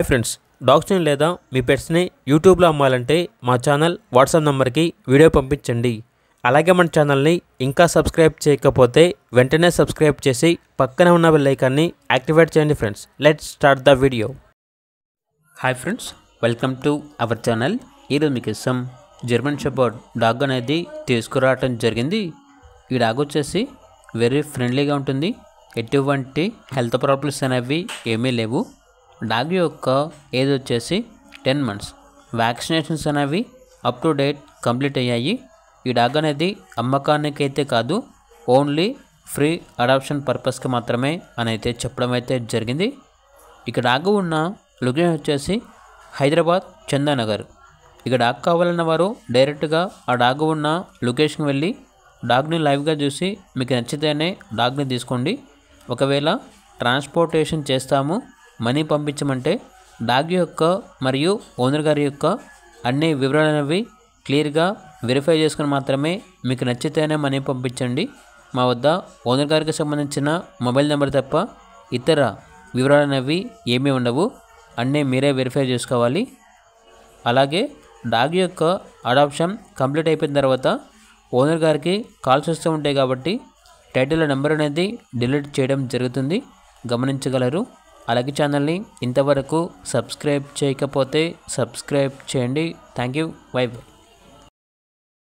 Friends, డాగ్స్ని లేదా మీ పెట్స్ని యూట్యూబ్లో అమ్మాలంటే మా ఛానల్ వాట్సాప్ నెంబర్కి వీడియో పంపించండి. అలాగే మన ఛానల్ని ఇంకా సబ్స్క్రైబ్ చేయకపోతే వెంటనే సబ్స్క్రైబ్ చేసి పక్కనే ఉన్న బెల్ ఐకాన్ని యాక్టివేట్ చేయండి. Friends, let's start the video. Hi friends, welcome to our channel. ఈరోజు మీకోసం జర్మన్ షెపర్డ్ డాగ్ అనేది తీసుకురావటం జరిగింది. ఈ డాగ్ వచ్చేసి వెరీ ఫ్రెండ్లీగా ఉంటుంది. ఎటువంటి హెల్త్ ప్రాబ్లమ్స్ అనేవి ఏమీ లేవు. డాగ్ యొక్క ఏజ్ వచ్చేసి 10 months. వ్యాక్సినేషన్స్ అనేవి అప్ టు డేట్ కంప్లీట్ అయ్యాయి. ఈ డాగ్ అనేది అమ్మకానికి అయితే కాదు, ఓన్లీ ఫ్రీ అడాప్షన్ పర్పస్కి మాత్రమే అని అయితే చెప్పడం అయితే జరిగింది. ఇక డాగ్ ఉన్న లొకేషన్ వచ్చేసి హైదరాబాద్ చందానగర్. ఇక డాగ్ కావాలన్న వారు డైరెక్ట్గా ఆ డాగ్ ఉన్న లొకేషన్కి వెళ్ళి డాగ్ని లైవ్గా చూసి మీకు నచ్చితేనే డాగ్ని తీసుకోండి. ఒకవేళ ట్రాన్స్పోర్టేషన్ చేస్తాము, మనీ పంపించమంటే డాగ్ యొక్క మరియు ఓనర్ గారి యొక్క అన్ని వివరాలు అనేవి క్లియర్గా వెరిఫై చేసుకుని మాత్రమే మీకు నచ్చితేనే మనీ పంపించండి. మా వద్ద ఓనర్ గారికి సంబంధించిన మొబైల్ నెంబర్ తప్ప ఇతర వివరాలు అనేవి ఏమీ ఉండవు. అన్నీ మీరే వెరిఫై చేసుకోవాలి. అలాగే డాగ్ యొక్క అడాప్షన్ కంప్లీట్ అయిపోయిన తర్వాత ఓనర్ గారికి కాల్స్ వస్తూ ఉంటాయి కాబట్టి టైటిల్ నెంబర్ అనేది డిలీట్ చేయడం జరుగుతుంది, గమనించగలరు. అలాగే ఛానల్ని ఇంతవరకు సబ్స్క్రైబ్ చేయకపోతే సబ్స్క్రైబ్ చేయండి. Thank you. By by.